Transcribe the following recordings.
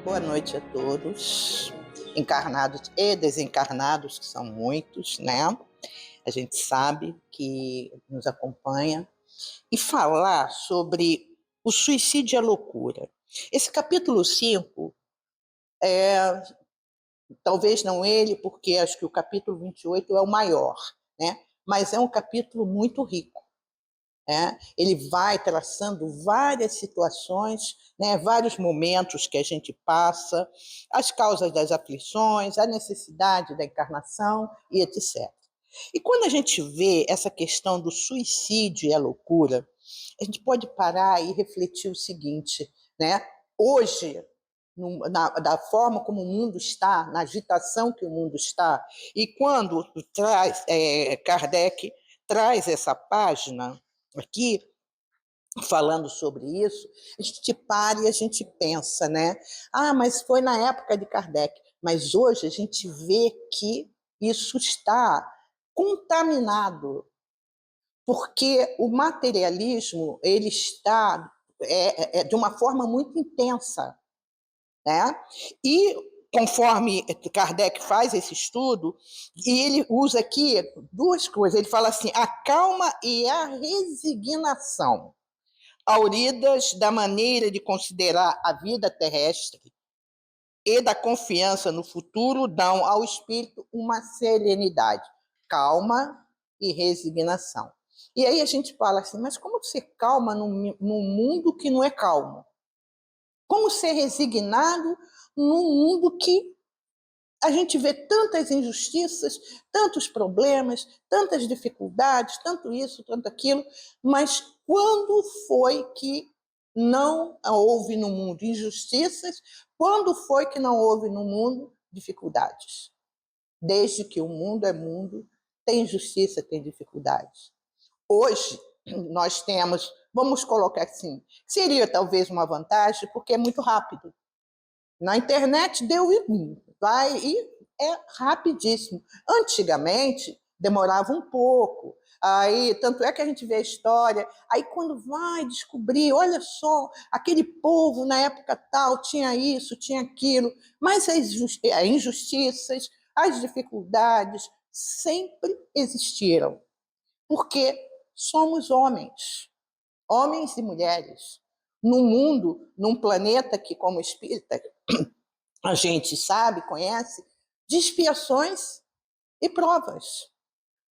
Boa noite a todos, encarnados e desencarnados, que são muitos, né? A gente sabe que nos acompanha. E falar sobre o suicídio e a loucura. Esse capítulo 5 talvez não ele, porque acho que o capítulo 28 é o maior, né? Mas é um capítulo muito rico. Ele vai traçando várias situações, né, vários momentos que a gente passa, as causas das aflições, a necessidade da encarnação e etc. E quando a gente vê essa questão do suicídio e a loucura, a gente pode parar e refletir o seguinte, né? Hoje, da forma como o mundo está, na agitação que o mundo está, e quando Kardec traz essa página aqui, falando sobre isso, a gente para e a gente pensa, né? Ah, mas foi na época de Kardec. Mas hoje a gente vê que isso está contaminado, porque o materialismo ele está de uma forma muito intensa, né? E conforme Kardec faz esse estudo, e ele usa aqui duas coisas. Ele fala assim: a calma e a resignação, auridas da maneira de considerar a vida terrestre e da confiança no futuro, dão ao espírito uma serenidade, calma e resignação. E aí a gente fala assim, mas como ser calma num mundo que não é calmo? Como ser resignado num mundo que a gente vê tantas injustiças, tantos problemas, tantas dificuldades, tanto isso, tanto aquilo, mas quando foi que não houve no mundo injustiças? Quando foi que não houve no mundo dificuldades? Desde que o mundo é mundo, tem injustiça, tem dificuldades. Hoje, nós temos, vamos colocar assim, seria talvez uma vantagem, porque é muito rápido. Na internet deu e vai e é rapidíssimo. Antigamente demorava um pouco. Aí, tanto é que a gente vê a história, aí quando vai descobrir, olha só, aquele povo na época tal tinha isso, tinha aquilo, mas as injustiças, as dificuldades sempre existiram, porque somos homens, homens e mulheres, num mundo, num planeta que, como espírita, a gente sabe, conhece, de expiações e provas.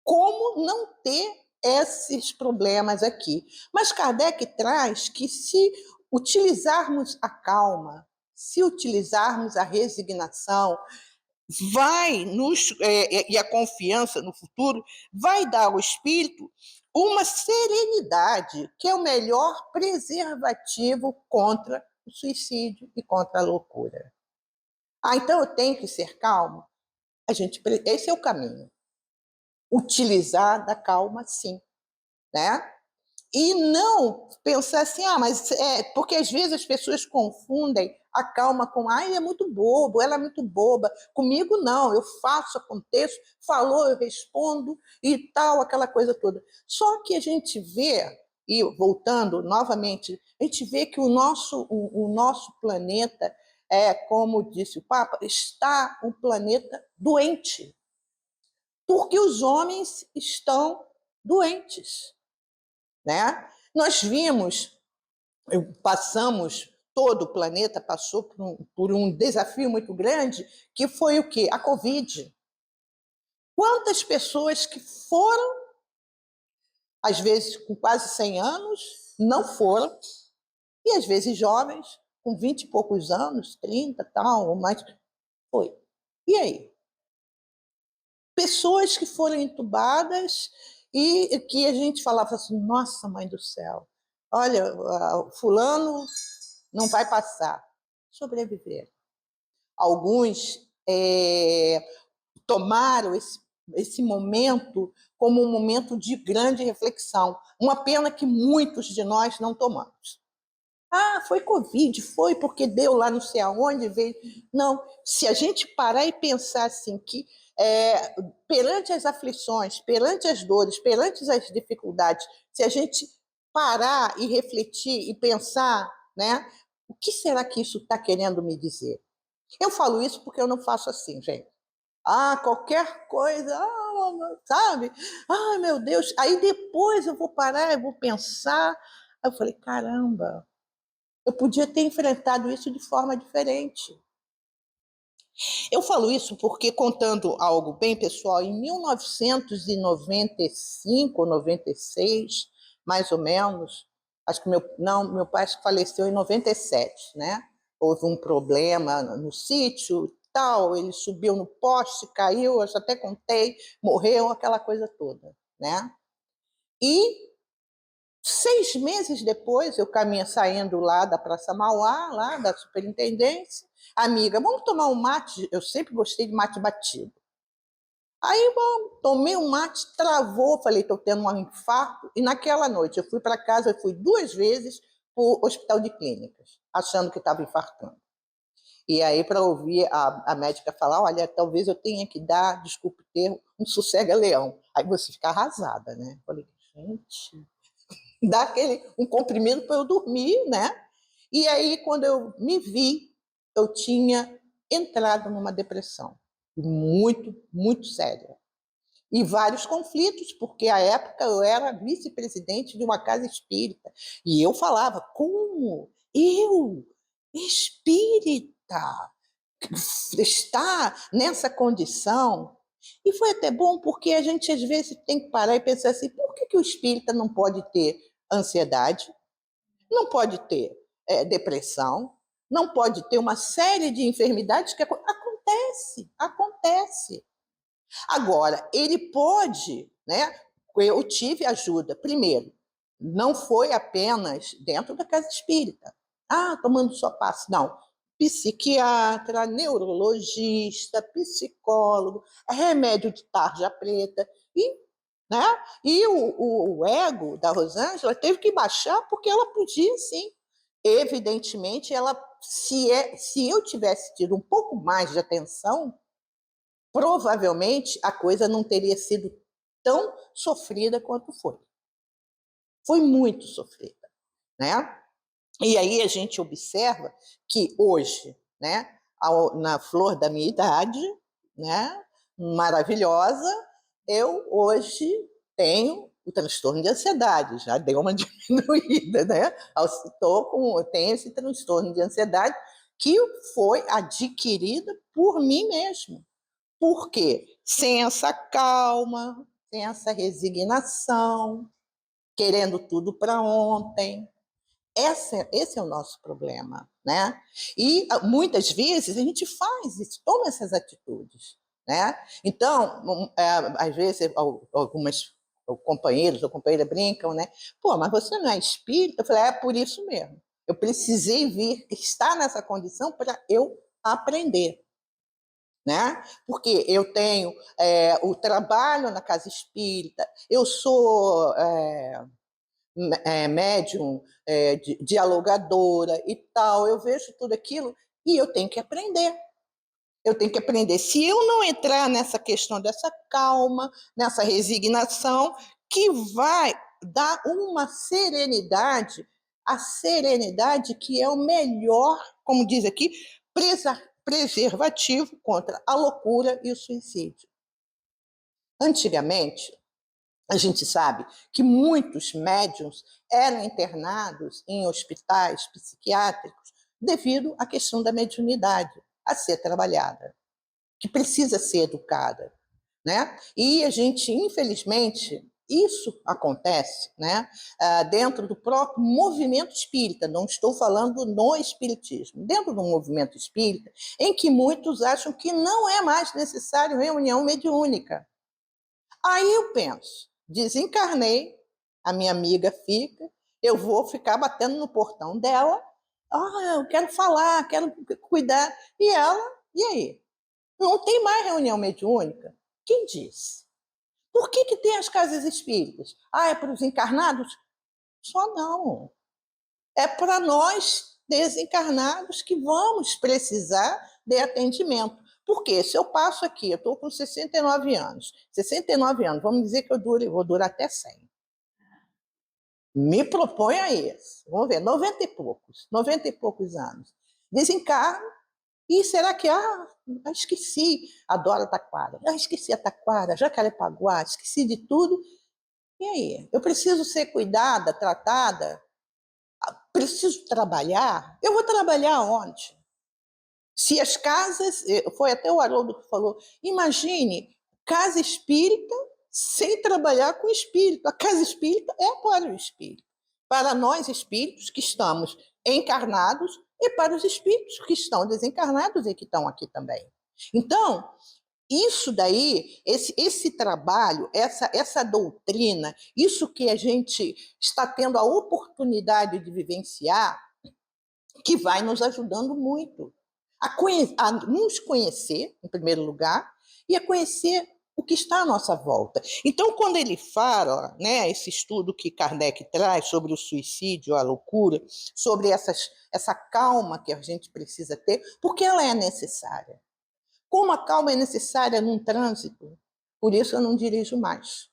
Como não ter esses problemas aqui? Mas Kardec traz que se utilizarmos a calma, se utilizarmos a resignação, e a confiança no futuro, vai dar ao espírito uma serenidade, que é o melhor preservativo contra o suicídio e contra a loucura. Ah, então eu tenho que ser calmo? Esse é o caminho. Utilizar da calma, sim, né? E não pensar assim, mas porque às vezes as pessoas confundem a calma com, ele é muito bobo, ela é muito boba. Comigo não, eu faço, aconteço, falou, eu respondo e tal, aquela coisa toda. Só que a gente vê, e voltando novamente, a gente vê que o nosso planeta, como disse o Papa, está um planeta doente, porque os homens estão doentes, né? Nós vimos, passamos, todo o planeta passou por um desafio muito grande, que foi o quê? A Covid. Quantas pessoas que foram, às vezes com quase 100 anos, não foram, e às vezes jovens, com 20 e poucos anos, 30, tal, ou mais, foi. E aí? Pessoas que foram entubadas e que a gente falava assim, nossa, mãe do céu, olha, fulano não vai passar. Sobreviver. Alguns tomaram esse momento como um momento de grande reflexão. Uma pena que muitos de nós não tomamos. Ah, foi Covid, foi porque deu lá não sei aonde, veio. Não, se a gente parar e pensar assim, que perante as aflições, perante as dores, perante as dificuldades, se a gente parar e refletir e pensar, né, O que será que isso está querendo me dizer? Eu falo isso porque eu não faço assim, gente. Ah, qualquer coisa, sabe? Ai, meu Deus. Aí depois eu vou parar, eu vou pensar. Aí eu falei, caramba, eu podia ter enfrentado isso de forma diferente. Eu falo isso porque, contando algo bem pessoal, em 1995 ou 96, mais ou menos, acho que meu pai faleceu em 97, né? Houve um problema no sítio, tal, ele subiu no poste, caiu, eu até contei, morreu, aquela coisa toda, né? E 6 meses depois, eu caminho saindo lá da Praça Mauá, lá da superintendência, amiga, vamos tomar um mate? Eu sempre gostei de mate batido. Aí, bom, tomei um mate, travou, falei, estou tendo um infarto. E naquela noite, eu fui para casa, eu fui 2 vezes para o hospital de clínicas, achando que estava infartando. E aí, para ouvir a médica falar, olha, talvez eu tenha que dar, desculpe o termo, um sossega-leão. Aí você fica arrasada, né? Falei, gente, dá um comprimido para eu dormir, né? E aí, quando eu me vi, eu tinha entrado numa depressão muito, muito séria. E vários conflitos, porque à época eu era vice-presidente de uma casa espírita. E eu falava, como? Eu, espírita, estar nessa condição? E foi até bom, porque a gente às vezes tem que parar e pensar assim, por que o espírita não pode ter ansiedade? Não pode ter depressão, não pode ter uma série de enfermidades que acontece. Agora, ele pode, né? Eu tive ajuda. Primeiro, não foi apenas dentro da casa espírita. Ah, tomando só passe. Não. Psiquiatra, neurologista, psicólogo, remédio de tarja preta. E, né? E o ego da Rosângela teve que baixar porque ela podia, sim. Evidentemente, se eu tivesse tido um pouco mais de atenção, provavelmente a coisa não teria sido tão sofrida quanto foi. Foi muito sofrida, né? E aí a gente observa que hoje, né, na flor da minha idade, né, maravilhosa, eu hoje tenho o transtorno de ansiedade, já deu uma diminuída, né? Tenho esse transtorno de ansiedade que foi adquirida por mim mesmo. Por quê? Sem essa calma, sem essa resignação, querendo tudo para ontem. Esse é o nosso problema, né? E muitas vezes a gente faz isso, toma essas atitudes, né? Então, às vezes algumas companheiros ou companheiras brincam, né? Pô, mas você não é espírita? Eu falei, é por isso mesmo. Eu precisei estar nessa condição para eu aprender, né? Porque eu tenho o trabalho na casa espírita, eu sou médium, dialogadora e tal, eu vejo tudo aquilo e eu tenho que aprender. Eu tenho que aprender. Se eu não entrar nessa questão dessa calma, nessa resignação, que vai dar uma serenidade, a serenidade que é o melhor, como diz aqui, preservativo contra a loucura e o suicídio. Antigamente, a gente sabe que muitos médiums eram internados em hospitais psiquiátricos devido à questão da mediunidade a ser trabalhada, que precisa ser educada, né? E a gente, infelizmente, isso acontece, né? Dentro do próprio movimento espírita, não estou falando no espiritismo, dentro do movimento espírita, em que muitos acham que não é mais necessário reunião mediúnica. Aí eu penso, desencarnei, a minha amiga fica, eu vou ficar batendo no portão dela, eu quero falar, quero cuidar, e ela, e aí? Não tem mais reunião mediúnica? Quem disse? Por que tem as casas espíritas? É para os encarnados? Só não. É para nós desencarnados que vamos precisar de atendimento. Porque se eu passo aqui, eu estou com 69 anos, 69 anos, vamos dizer que vou durar até 100. Me propõe a isso. Vamos ver, 90 e poucos anos. Desencarno, e será que, esqueci a Dora Taquara, esqueci a Taquara, Jacarepaguá, esqueci de tudo. E aí? Eu preciso ser cuidada, tratada? Preciso trabalhar? Eu vou trabalhar onde? Se as casas, foi até o Haroldo que falou, imagine casa espírita sem trabalhar com espírito. A casa espírita é para o espírito, para nós espíritos que estamos encarnados e para os espíritos que estão desencarnados e que estão aqui também. Então, isso daí, esse trabalho, essa doutrina, isso que a gente está tendo a oportunidade de vivenciar, que vai nos ajudando muito a nos conhecer, em primeiro lugar, e a conhecer o que está à nossa volta. Então, quando ele fala, né, esse estudo que Kardec traz sobre o suicídio, a loucura, sobre essa calma que a gente precisa ter, porque ela é necessária. Como a calma é necessária num trânsito, por isso eu não dirijo mais.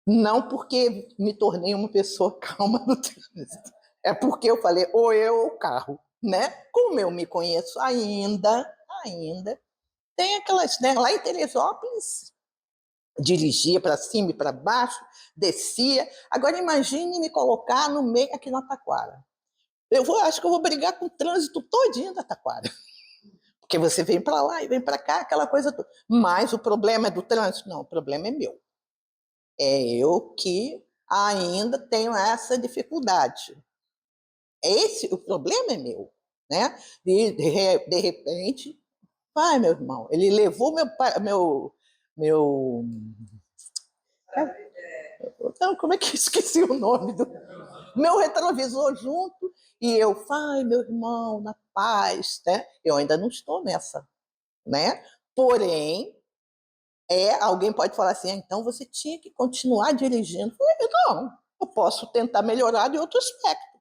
Não porque me tornei uma pessoa calma no trânsito. É porque eu falei, ou eu ou o carro, né? Como eu me conheço ainda, tem aquelas, né? Lá em Teresópolis, dirigia para cima e para baixo, descia. Agora imagine me colocar no meio aqui na Taquara. Acho que eu vou brigar com o trânsito todinho da Taquara. Porque você vem para lá e vem para cá, aquela coisa toda. Mas o problema é do trânsito? Não, o problema é meu. É eu que ainda tenho essa dificuldade. O problema é meu, né? De repente, meu irmão, ele levou meu, não, como é que eu esqueci o nome do meu retrovisor junto e eu, meu irmão, na paz, né? Eu ainda não estou nessa, né? Porém, alguém pode falar assim, então você tinha que continuar dirigindo. Não, eu posso tentar melhorar de outro aspecto.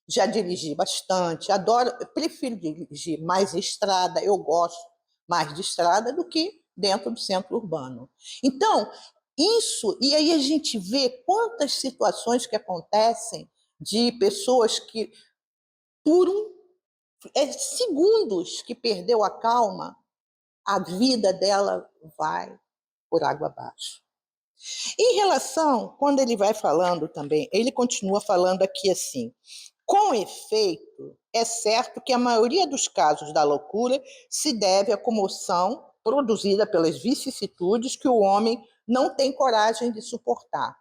Já dirigi bastante, adoro, eu prefiro dirigir mais estrada, eu gosto mais de estrada do que dentro do centro urbano. Então, isso, e aí a gente vê quantas situações que acontecem de pessoas que, por segundos que perdeu a calma, a vida dela vai por água abaixo. Em relação, quando ele vai falando também, ele continua falando aqui assim, com efeito, é certo que a maioria dos casos da loucura se deve à comoção produzida pelas vicissitudes que o homem não tem coragem de suportar.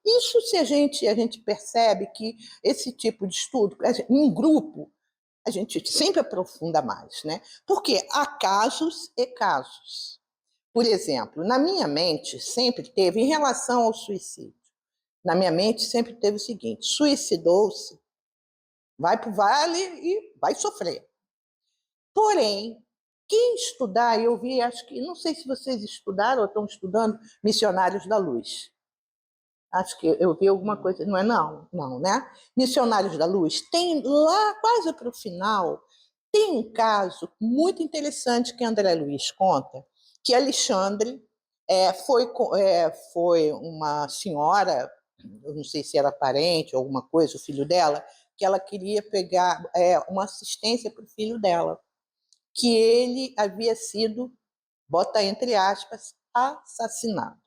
Isso, se a gente percebe que esse tipo de estudo, em grupo, a gente sempre aprofunda mais, né? Porque há casos e casos. Por exemplo, na minha mente sempre teve, em relação ao suicídio, na minha mente sempre teve o seguinte, suicidou-se, vai para o vale e vai sofrer. Porém, quem estudar, eu vi, acho que, não sei se vocês estudaram ou estão estudando Missionários da Luz. Acho que eu vi alguma coisa, não é não, né? Missionários da Luz, tem lá quase para o final, tem um caso muito interessante que André Luiz conta, que Alexandre foi uma senhora, eu não sei se era parente ou alguma coisa, o filho dela, que ela queria pegar uma assistência para o filho dela, que ele havia sido, bota entre aspas, assassinado.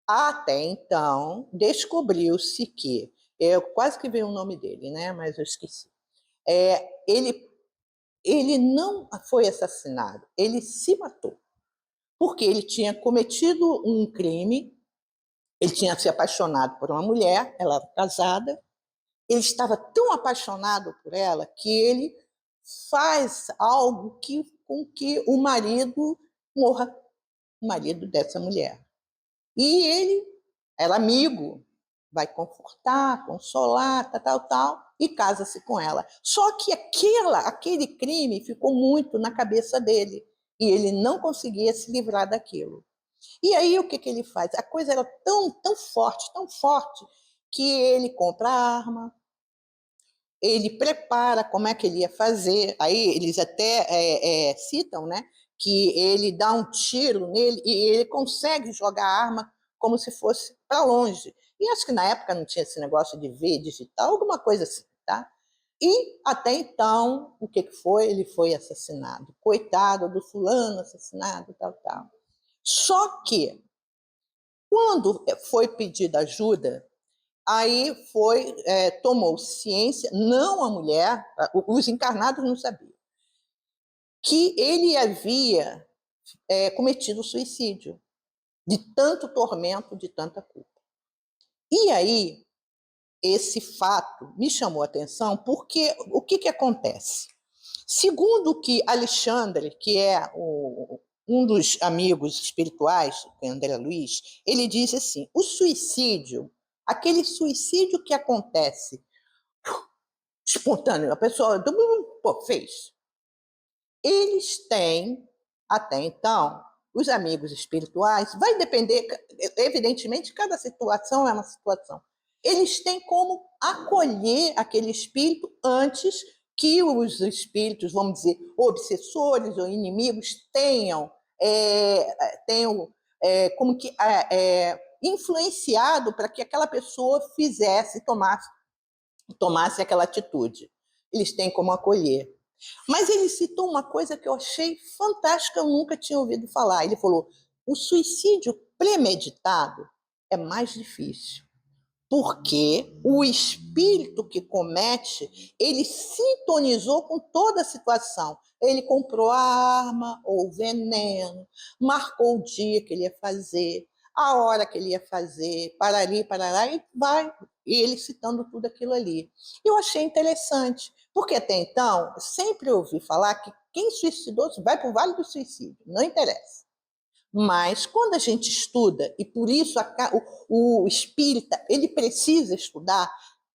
Até então, descobriu-se que, quase que veio o nome dele, né? Mas eu esqueci. Ele não foi assassinado, ele se matou. Porque ele tinha cometido um crime, ele tinha se apaixonado por uma mulher, ela era casada, ele estava tão apaixonado por ela que ele faz algo com que o marido morra, o marido dessa mulher. E ele era amigo, vai confortar, consolar, tal, e casa-se com ela. Só que aquele crime ficou muito na cabeça dele, e ele não conseguia se livrar daquilo. E aí o que ele faz? A coisa era tão forte, que ele compra a arma, ele prepara como é que ele ia fazer. Aí eles até citam, né, que ele dá um tiro nele e ele consegue jogar a arma como se fosse para longe. E acho que na época não tinha esse negócio de ver digital, alguma coisa assim, tá? E até então, o que foi? Ele foi assassinado. Coitado do fulano assassinado, tal, tal. Só que, quando foi pedida ajuda, aí tomou ciência, não a mulher, os encarnados não sabiam, que ele havia cometido suicídio, de tanto tormento, de tanta culpa. E aí, esse fato me chamou a atenção, porque o que acontece? Segundo que Alexandre, que é um dos amigos espirituais, que é André Luiz, ele diz assim, o suicídio, aquele suicídio que acontece espontâneo, a pessoa fez. Eles têm, até então, os amigos espirituais, vai depender, evidentemente, cada situação é uma situação. Eles têm como acolher aquele espírito antes que os espíritos, vamos dizer, obsessores ou inimigos tenham como que influenciado para que aquela pessoa tomasse aquela atitude. Eles têm como acolher. Mas ele citou uma coisa que eu achei fantástica, eu nunca tinha ouvido falar. Ele falou: o suicídio premeditado é mais difícil, porque o espírito que comete, ele sintonizou com toda a situação. Ele comprou a arma ou o veneno, marcou o dia que ele ia fazer, a hora que ele ia fazer, parari, parará, e vai. E ele citando tudo aquilo ali. Eu achei interessante, porque até então, sempre ouvi falar que quem suicidou vai para o Vale do Suicídio, não interessa. Mas quando a gente estuda, e por isso o espírita ele precisa estudar,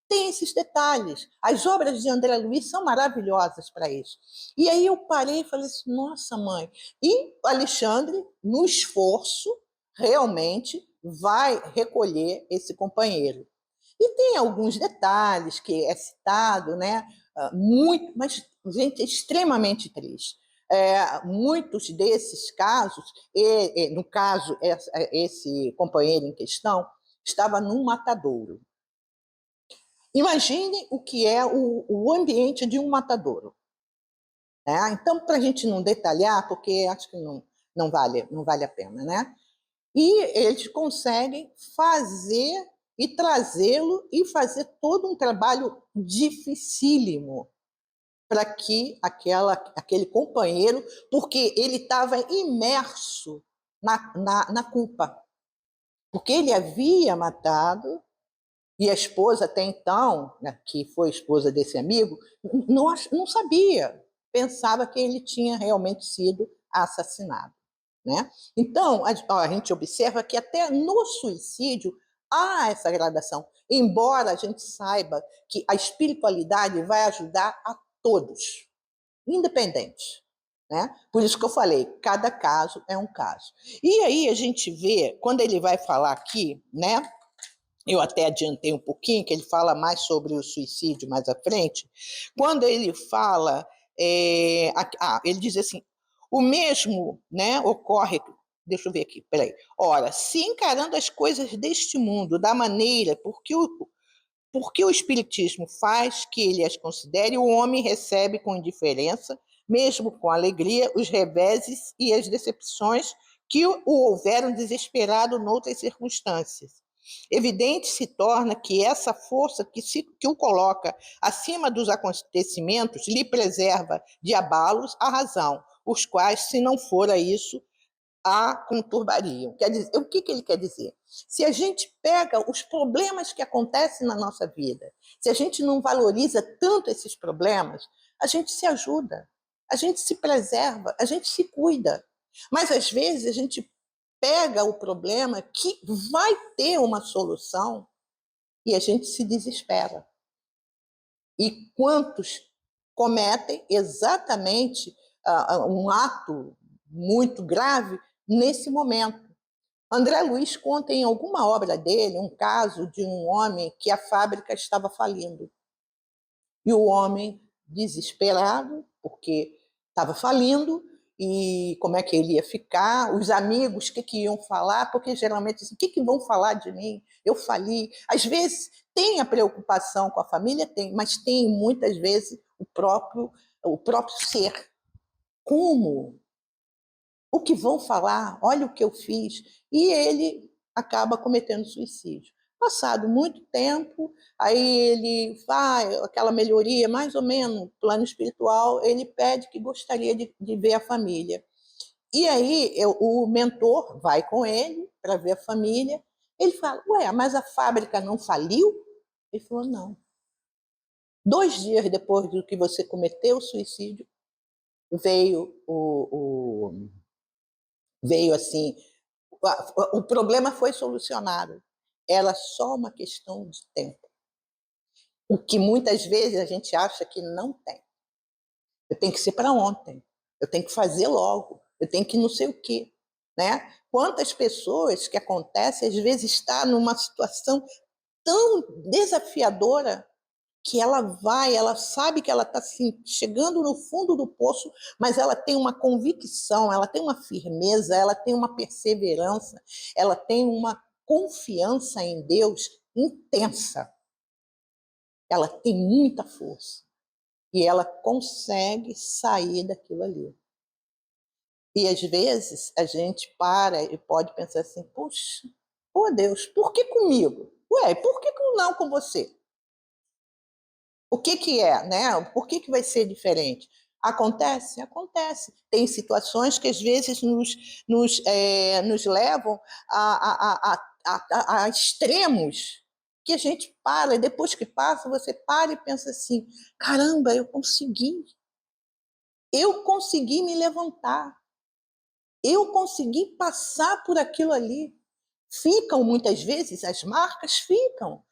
tem esses detalhes. As obras de André Luiz são maravilhosas para isso. E aí eu parei e falei assim, nossa mãe. E Alexandre, no esforço, realmente vai recolher esse companheiro. E tem alguns detalhes que é citado, né? Muito, mas, gente, é extremamente triste. Muitos desses casos, no caso, esse companheiro em questão, estava num matadouro. Imagine o que é o ambiente de um matadouro. Né? Então, para a gente não detalhar, porque acho que não vale a pena, né? E eles conseguem fazer e trazê-lo e fazer todo um trabalho dificílimo para que aquele companheiro, porque ele estava imerso na culpa, porque ele havia matado, e a esposa até então, né, que foi esposa desse amigo, não sabia, pensava que ele tinha realmente sido assassinado. Né? Então, a gente observa que até no suicídio há essa gradação, embora a gente saiba que a espiritualidade vai ajudar a todos, independente. Né? Por isso que eu falei, cada caso é um caso. E aí a gente vê, quando ele vai falar aqui, né? Eu até adiantei um pouquinho, que ele fala mais sobre o suicídio mais à frente, quando ele fala, ele diz assim, o mesmo, né, ocorre, deixa eu ver aqui, peraí, ora, se encarando as coisas deste mundo da maneira porque o Espiritismo faz que ele as considere, o homem recebe com indiferença, mesmo com alegria, os reveses e as decepções que o houveram desesperado noutras circunstâncias. Evidente se torna que essa força que o coloca acima dos acontecimentos lhe preserva de abalos a razão, os quais, se não fora isso, a conturbariam. Quer dizer, o que ele quer dizer? Se a gente pega os problemas que acontecem na nossa vida, se a gente não valoriza tanto esses problemas, a gente se ajuda, a gente se preserva, a gente se cuida. Mas, às vezes, a gente pega o problema que vai ter uma solução e a gente se desespera. E quantos cometem exatamente um ato muito grave nesse momento? André Luiz conta em alguma obra dele um caso de um homem que a fábrica estava falindo. E o homem, desesperado, porque estava falindo, e como é que ele ia ficar, os amigos, o que iam falar, porque geralmente assim, o que vão falar de mim? Eu fali. Às vezes tem a preocupação com a família, tem, mas tem muitas vezes o próprio ser. Como? O que vão falar? Olha o que eu fiz. E ele acaba cometendo suicídio. Passado muito tempo, aí ele vai, aquela melhoria, mais ou menos, plano espiritual, ele pede que gostaria de ver a família. E aí o mentor vai com ele para ver a família. Ele fala, ué, mas a fábrica não faliu? Ele falou, não. 2 dias depois do que você cometeu o suicídio, veio assim, o problema foi solucionado. Era só uma questão de tempo. O que muitas vezes a gente acha que não tem. Eu tenho que ser para ontem. Eu tenho que fazer logo. Eu tenho que não sei o quê. Né? Quantas pessoas que acontece, às vezes, está numa situação tão desafiadora que ela sabe que ela está assim, chegando no fundo do poço, mas ela tem uma convicção, ela tem uma firmeza, ela tem uma perseverança, ela tem uma confiança em Deus intensa. Ela tem muita força e ela consegue sair daquilo ali. E às vezes a gente para e pode pensar assim, puxa, oh Deus, por que comigo? Ué, por que não com você? O que é, né? Por que vai ser diferente? Acontece? Acontece. Tem situações que às vezes nos levam a extremos que a gente para, e depois que passa, você para e pensa assim, caramba, eu consegui me levantar, eu consegui passar por aquilo ali. Ficam muitas vezes, as marcas ficam,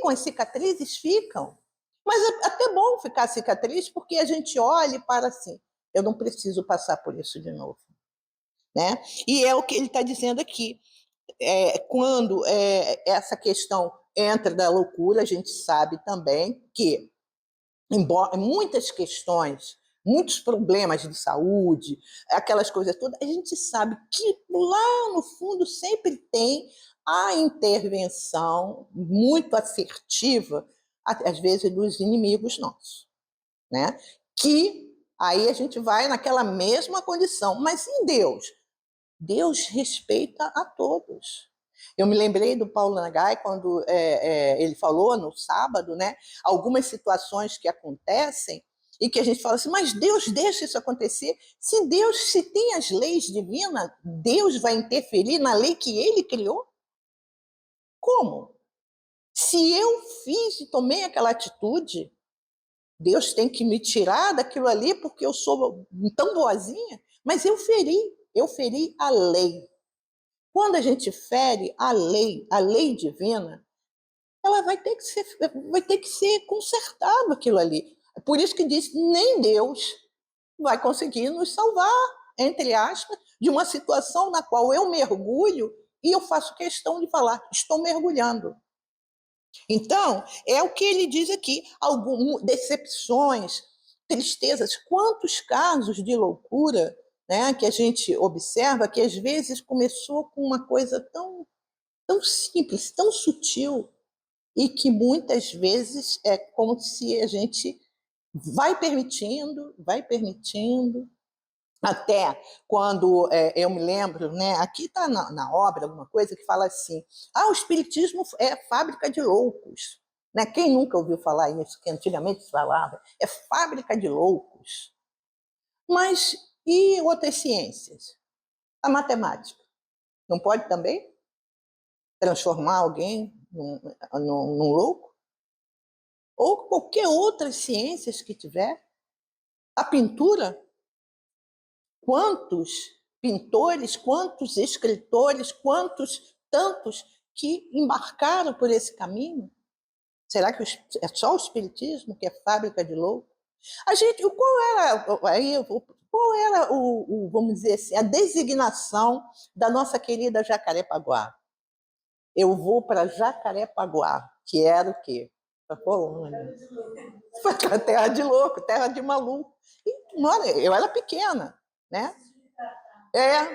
as cicatrizes ficam. Mas é até bom ficar cicatriz, porque a gente olha e para assim, eu não preciso passar por isso de novo. Né? E é o que ele está dizendo aqui. Quando essa questão entra da loucura, a gente sabe também que, embora muitas questões, muitos problemas de saúde, aquelas coisas todas, a gente sabe que lá no fundo sempre tem a intervenção muito assertiva, às vezes, dos inimigos nossos, né? Que aí a gente vai naquela mesma condição. Mas em Deus? Deus respeita a todos. Eu me lembrei do Paulo Nagai quando ele falou no sábado, né, algumas situações que acontecem e que a gente fala assim, mas Deus deixa isso acontecer. Se tem as leis divinas, Deus vai interferir na lei que ele criou? Como? Se eu fiz e tomei aquela atitude, Deus tem que me tirar daquilo ali porque eu sou tão boazinha? Mas eu feri a lei. Quando a gente fere a lei divina, ela vai ter que ser consertado aquilo ali. Por isso que diz, nem Deus vai conseguir nos salvar, entre aspas, de uma situação na qual eu mergulho e eu faço questão de falar, estou mergulhando. Então, é o que ele diz aqui, algumas decepções, tristezas, quantos casos de loucura, né, que a gente observa que às vezes começou com uma coisa tão simples, tão sutil, e que muitas vezes é como se a gente vai permitindo, até quando eu me lembro, né, aqui está na obra alguma coisa que fala assim, o espiritismo é fábrica de loucos. Né? Quem nunca ouviu falar isso, que antigamente se falava, é fábrica de loucos. Mas e outras ciências? A matemática, não pode também transformar alguém num louco? Ou qualquer outras ciências que tiver? A pintura? Quantos pintores, quantos escritores, quantos tantos que embarcaram por esse caminho? Será que é só o espiritismo que é fábrica de louco? Qual era vamos dizer assim, a designação da nossa querida Jacarepaguá? Eu vou para Jacarepaguá, que era o quê? Para colônia. Terra de louco, terra de maluco. E, eu era pequena, né?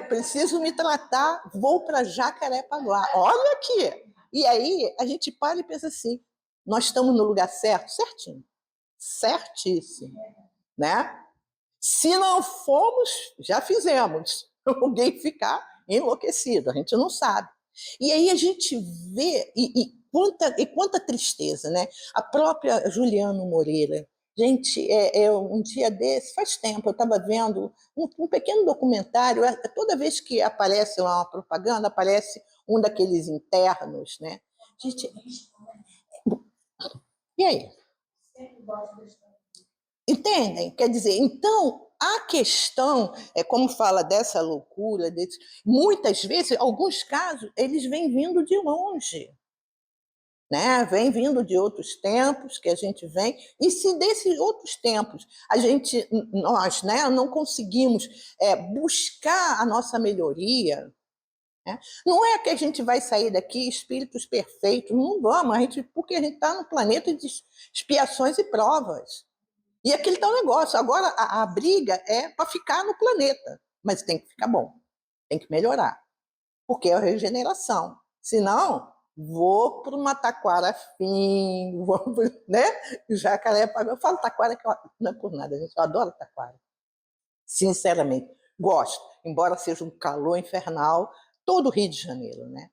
Preciso me tratar, vou para Jacarepaguá. Olha aqui. E aí a gente para e pensa assim, nós estamos no lugar certo? Certinho. Certíssimo, né? Se não fomos, já fizemos. Alguém ficar enlouquecido, a gente não sabe. E aí a gente vê, quanta tristeza, né? A própria Juliana Moreira. Gente, um dia desse, faz tempo, eu estava vendo um pequeno documentário, toda vez que aparece lá uma propaganda, aparece um daqueles internos, né? Gente, e aí? Entendem? Quer dizer, então a questão é como fala dessa loucura, muitas vezes, alguns casos, eles vêm vindo de longe, né? Vem vindo de outros tempos que a gente vem, e se desses outros tempos nós, né, não conseguimos buscar a nossa melhoria, né? Não é que a gente vai sair daqui espíritos perfeitos, não vamos, porque a gente está no planeta de expiações e provas. E aquele tal negócio. Agora, a briga é para ficar no planeta, mas tem que ficar bom, tem que melhorar, porque é a regeneração. Senão, vou para uma taquara fim, vou, né? Jacarepaguá. Eu falo taquara que não é por nada, gente. Eu adoro taquara. Sinceramente, gosto, embora seja um calor infernal, todo o Rio de Janeiro, né?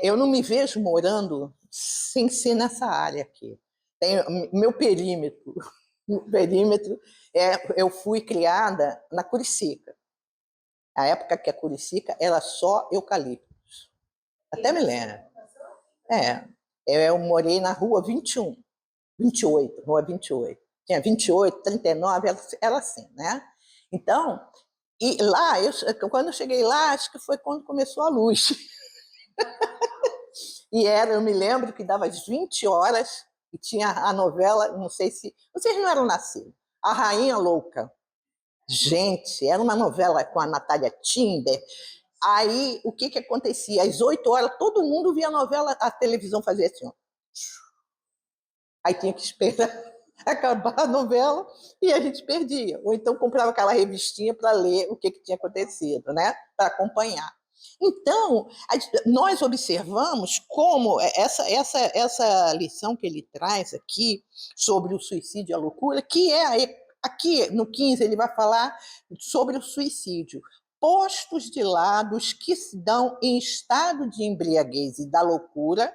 Eu não me vejo morando sem ser nessa área aqui. Tem meu perímetro. No perímetro, eu fui criada na Curicica. A época que a Curicica era só eucalipto. Até me lembro. É, eu morei na rua 21, 28, rua 28. Tinha 28, 39, era assim, né? Então, e lá, quando eu cheguei lá, acho que foi quando começou a luz. Eu me lembro que dava às 20 horas e tinha a novela, não sei se. Vocês não eram nascidos. A Rainha Louca. Gente, era uma novela com a Natália Timber. Aí, o que acontecia? Às 8 horas, todo mundo via a novela, a televisão fazia assim, ó. Aí tinha que esperar acabar a novela e a gente perdia. Ou então comprava aquela revistinha para ler o que tinha acontecido, né? Para acompanhar. Então, nós observamos como essa lição que ele traz aqui sobre o suicídio e a loucura, que aqui no 15 ele vai falar sobre o suicídio. Postos de lado os que se dão em estado de embriaguez e da loucura,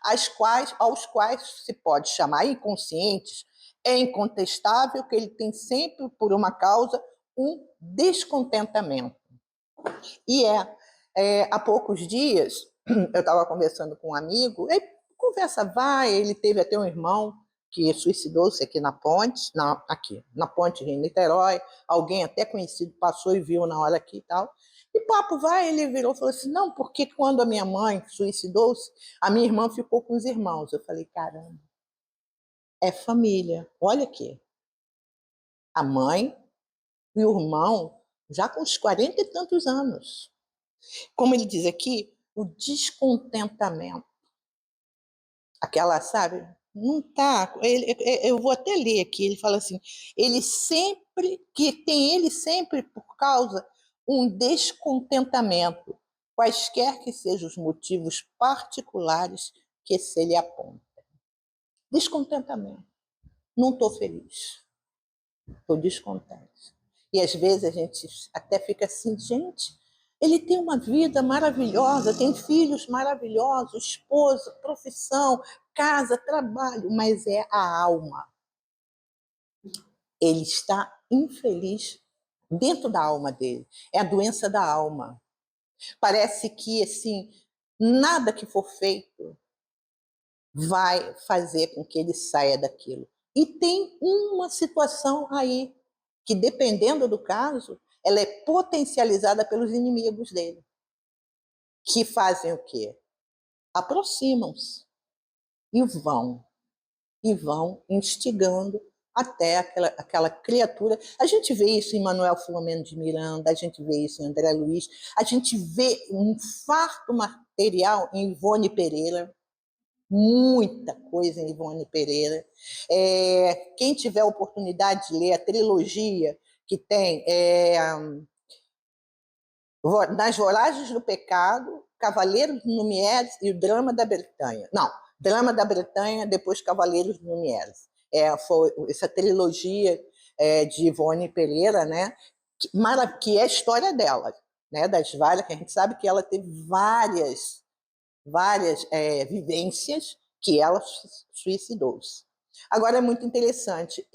aos quais se pode chamar inconscientes, é incontestável que ele tem sempre, por uma causa, um descontentamento. E há poucos dias, eu estava conversando com um amigo, e conversa vai, ele teve até um irmão que suicidou-se aqui na ponte, aqui, na ponte de Niterói, alguém até conhecido passou e viu na hora aqui e tal. E papo vai, ele virou e falou assim, não, porque quando a minha mãe suicidou-se, a minha irmã ficou com os irmãos. Eu falei, caramba, é família. Olha aqui, a mãe e o irmão já com uns 40 e tantos anos. Como ele diz aqui, o descontentamento. Aquela, sabe? Não tá. Eu vou até ler aqui, ele fala assim: ele sempre por causa um descontentamento, quaisquer que sejam os motivos particulares que se lhe apontam. Descontentamento. Não estou feliz. Estou descontente. E às vezes a gente até fica assim, gente, ele tem uma vida maravilhosa, tem filhos maravilhosos, esposa, profissão, casa, trabalho, mas é a alma. Ele está infeliz dentro da alma dele. É a doença da alma. Parece que assim, nada que for feito vai fazer com que ele saia daquilo. E tem uma situação aí que, dependendo do caso, ela é potencializada pelos inimigos dele, que fazem o quê? Aproximam-se e vão instigando até aquela criatura. A gente vê isso em Manuel Filomeno de Miranda, a gente vê isso em André Luiz, a gente vê um farto material em Ivone Pereira, muita coisa em Ivone Pereira. Quem tiver a oportunidade de ler a trilogia que tem Nas Voragens do Pecado, Cavaleiros Lumieres e o Drama da Bretanha. Não, Drama da Bretanha, depois Cavaleiros Lumieres. Foi essa trilogia de Ivone Pereira, né? Que é a história dela, né? Das várias, que a gente sabe que ela teve várias vivências que ela suicidou-se. Agora é muito interessante.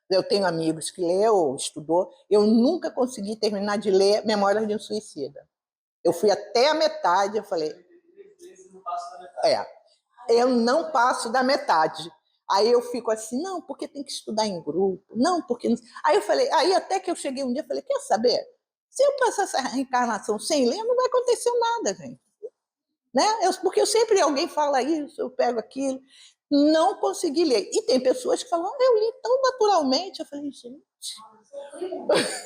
Eu tenho amigos que leu, estudou. Eu nunca consegui terminar de ler Memórias de um Suicida. Eu fui até a metade, eu falei. Eu não passo da metade. Aí eu fico assim, não, porque tem que estudar em grupo, não, porque. Aí eu falei, aí até que eu cheguei um dia, eu falei, quer saber? Se eu passar essa reencarnação sem ler, não vai acontecer nada, gente. Né? Porque eu sempre alguém fala isso, eu pego aquilo, não consegui ler. E tem pessoas que falam, eu li tão naturalmente. Eu falei, gente,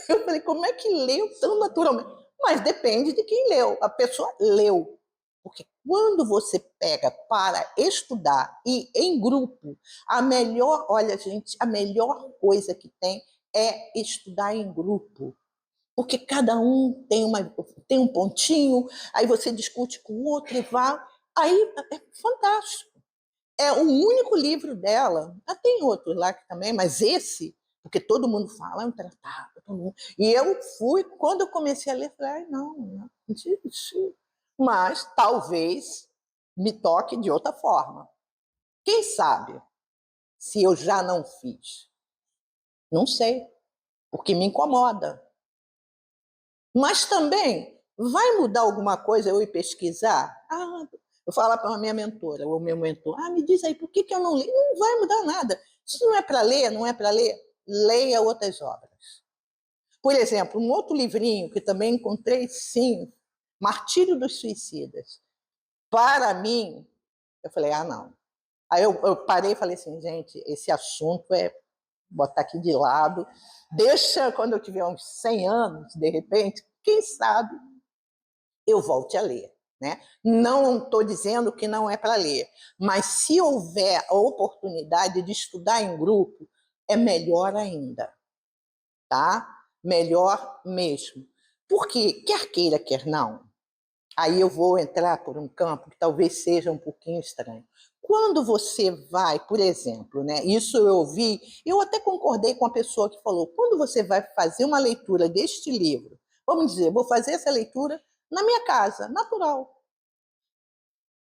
eu falei, como é que leu tão naturalmente? Mas depende de quem leu. A pessoa leu. Porque quando você pega para estudar e em grupo, olha, gente, a melhor coisa que tem é estudar em grupo. Porque cada um tem um pontinho, aí você discute com o outro e vai. Aí é fantástico. É o único livro dela. Tem outros lá também, mas esse, porque todo mundo fala, é um tratado. E eu fui, quando eu comecei a ler, falei, ai, não existe. Mas talvez me toque de outra forma. Quem sabe se eu já não fiz? Não sei, porque me incomoda. Mas também, vai mudar alguma coisa eu ir pesquisar? Eu falo para a minha mentora, ou meu mentor, me diz aí, por que eu não li? Não vai mudar nada. Se não é para ler, não é para ler, leia outras obras. Por exemplo, um outro livrinho que também encontrei, sim, Martírio dos Suicidas. Para mim, eu falei, não. Aí eu parei e falei assim, gente, esse assunto botar aqui de lado, deixa quando eu tiver uns 100 anos, de repente, quem sabe eu volte a ler. Né? Não estou dizendo que não é para ler, mas se houver a oportunidade de estudar em grupo, é melhor ainda, tá? Melhor mesmo. Porque, quer queira, quer não, aí eu vou entrar por um campo que talvez seja um pouquinho estranho. Quando você vai, por exemplo, né, isso eu ouvi, eu até concordei com a pessoa que falou, quando você vai fazer uma leitura deste livro, vamos dizer, vou fazer essa leitura na minha casa, natural.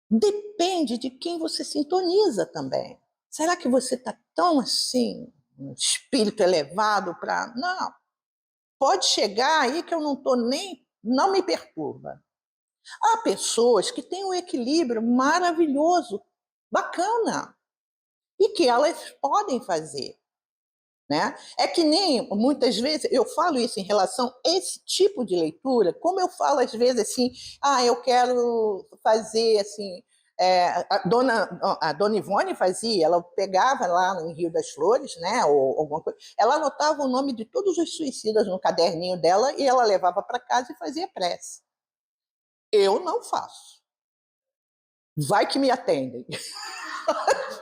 Depende de quem você sintoniza também. Será que você está tão assim, um espírito elevado para. Não. Pode chegar aí que eu não estou nem. Não me perturba. Há pessoas que têm um equilíbrio maravilhoso, bacana, e que elas podem fazer. Né? É que nem, muitas vezes, eu falo isso em relação a esse tipo de leitura, como eu falo às vezes assim, eu quero fazer assim, a dona Ivone fazia, ela pegava lá no Rio das Flores, né, ou alguma coisa, ela anotava o nome de todos os suicidas no caderninho dela e ela levava para casa e fazia prece. Eu não faço. Vai que me atendem.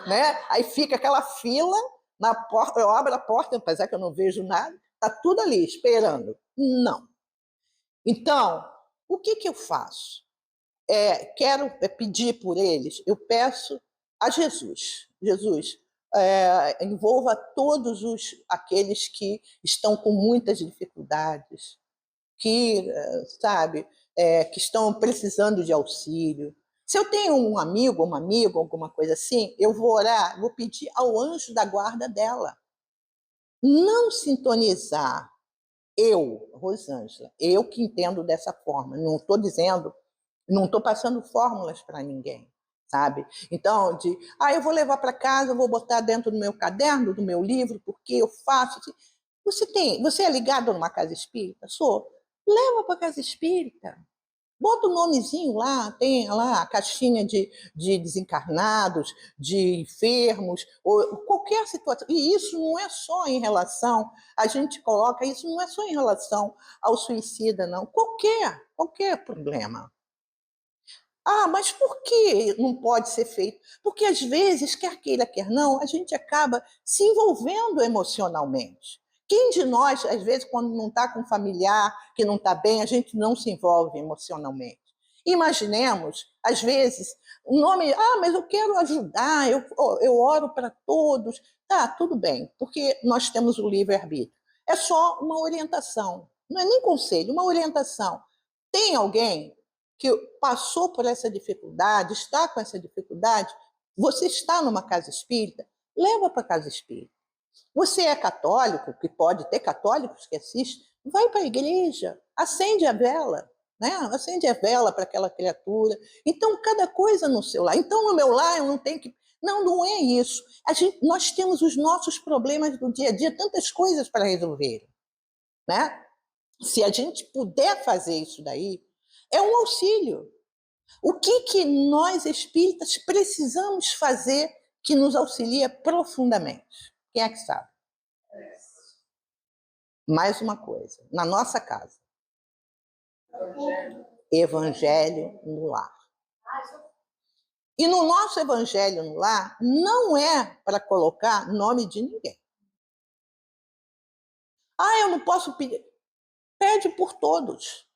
Né? Aí fica aquela fila na porta, eu abro a porta, apesar que eu não vejo nada, está tudo ali esperando. Não. Então, o que eu faço? Quero pedir por eles, eu peço a Jesus. Jesus, envolva todos aqueles que estão com muitas dificuldades, que, sabe, que estão precisando de auxílio. Se eu tenho um amigo, uma amiga, alguma coisa assim, eu vou orar, vou pedir ao anjo da guarda dela. Não sintonizar eu, Rosângela, eu que entendo dessa forma, não estou dizendo, não estou passando fórmulas para ninguém, sabe? Então, eu vou levar para casa, eu vou botar dentro do meu caderno, do meu livro, porque eu faço. Você é ligado numa casa espírita? Sou. Leva para a casa espírita. Bota o nomezinho lá, tem lá a caixinha de desencarnados, de enfermos, ou qualquer situação. E isso não é só em relação, a gente coloca, isso não é só em relação ao suicida, não. Qualquer problema. Mas por que não pode ser feito? Porque às vezes, quer queira, quer não, a gente acaba se envolvendo emocionalmente. Quem de nós, às vezes, quando não está com um familiar que não está bem, a gente não se envolve emocionalmente? Imaginemos, às vezes, o nome, mas eu quero ajudar, eu oro para todos. Tá, tudo bem, porque nós temos o livre-arbítrio. É só uma orientação, não é nem conselho, uma orientação. Tem alguém que passou por essa dificuldade, está com essa dificuldade, você está numa casa espírita, leva para a casa espírita. Você é católico, que pode ter católicos que assistem, vai para a igreja, acende a vela, né? Acende a vela para aquela criatura. Então, cada coisa no seu lar. Então, no meu lar, eu não tenho que. Não, não é isso. Nós temos os nossos problemas do dia a dia, tantas coisas para resolver, né? Se a gente puder fazer isso daí, é um auxílio. O que nós espíritas precisamos fazer que nos auxilia profundamente? Quem é que sabe? Mais uma coisa, na nossa casa. Evangelho no lar. E no nosso evangelho no lar, não é para colocar nome de ninguém. Eu não posso pedir. Pede por todos.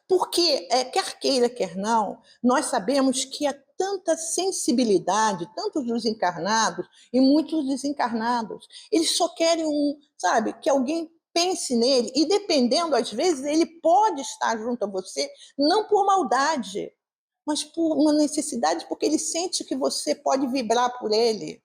Porque, quer queira, quer não, nós sabemos que há tanta sensibilidade, tanto dos encarnados e muitos desencarnados. Eles só querem sabe, que alguém pense nele, e dependendo, às vezes, ele pode estar junto a você, não por maldade, mas por uma necessidade, porque ele sente que você pode vibrar por ele.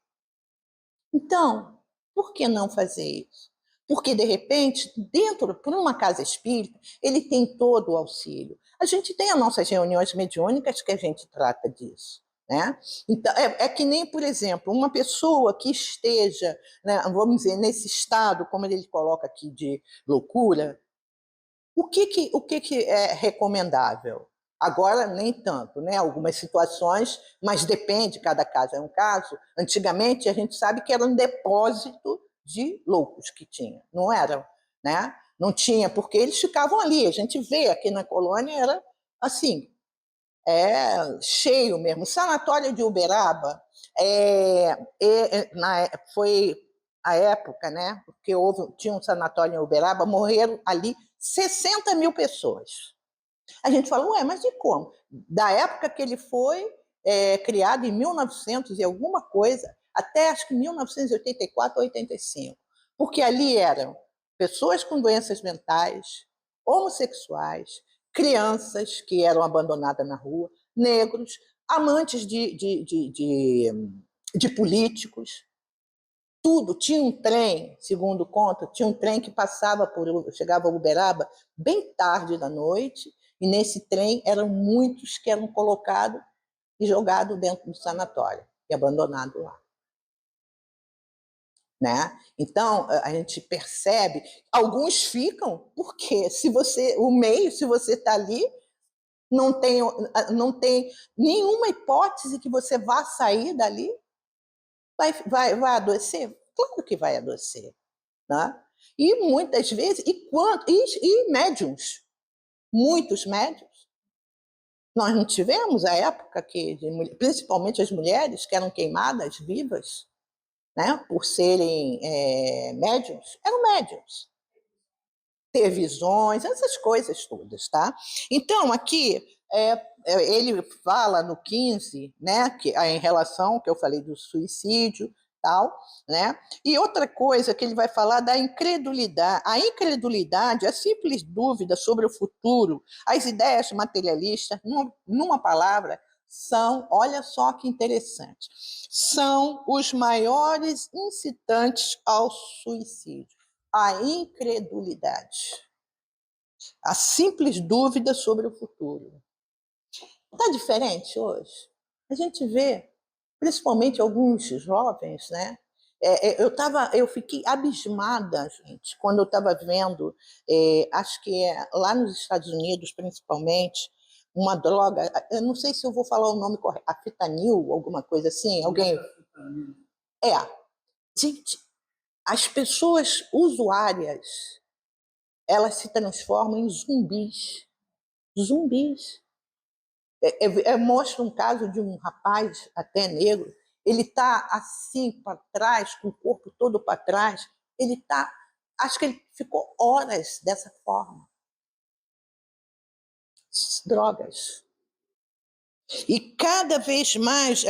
Então, por que não fazer isso? Porque, de repente, dentro, por uma casa espírita, ele tem todo o auxílio. A gente tem as nossas reuniões mediúnicas que a gente trata disso. Né? Então, é que nem, por exemplo, uma pessoa que esteja, né, vamos dizer, nesse estado, como ele coloca aqui, de loucura, o que é recomendável? Agora, nem tanto, né? Algumas situações, mas depende, cada caso é um caso. Antigamente, a gente sabe que era um depósito de loucos que tinha, não era, né? Não tinha, porque eles ficavam ali. A gente vê aqui na colônia, era assim, cheio mesmo. O sanatório de Uberaba foi a época, né? Porque tinha um sanatório em Uberaba, morreram ali 60 mil pessoas. A gente fala, mas e como? Da época que ele foi criado, em 1900 e alguma coisa, até acho que 1984 ou 85. Porque ali eram pessoas com doenças mentais, homossexuais, crianças que eram abandonadas na rua, negros, amantes de políticos, tudo. Tinha um trem, segundo conta, tinha um trem que chegava a Uberaba bem tarde da noite, e nesse trem eram muitos que eram colocados e jogados dentro do sanatório e abandonados lá. Né? Então, a gente percebe, alguns ficam, porque se você está ali, não tem nenhuma hipótese que você vá sair dali, vai adoecer? Claro que vai adoecer. Né? E muitas vezes, e médiums, muitos médiums. Nós não tivemos a época que, principalmente as mulheres, que eram queimadas vivas, né, por serem médiums, eram médiums. Ter visões, essas coisas todas, tá? Então, aqui, ele fala no 15, né, em relação ao que eu falei do suicídio, tal, né? E outra coisa que ele vai falar da incredulidade. A incredulidade, a simples dúvida sobre o futuro, as ideias materialistas, numa palavra, olha só que interessante, são os maiores incitantes ao suicídio. A incredulidade, a simples dúvida sobre o futuro. Está diferente hoje? A gente vê, principalmente alguns jovens, né? Eu fiquei abismada, gente, quando eu estava vendo, acho que lá nos Estados Unidos, principalmente, uma droga, eu não sei se eu vou falar o nome correto, afetanil, alguma coisa assim, alguém... Gente, as pessoas usuárias, elas se transformam em zumbis. Zumbis. Mostra um caso de um rapaz, até negro, ele está assim para trás, com o corpo todo para trás, ele está Acho que ele ficou horas dessa forma. Drogas. E cada vez mais,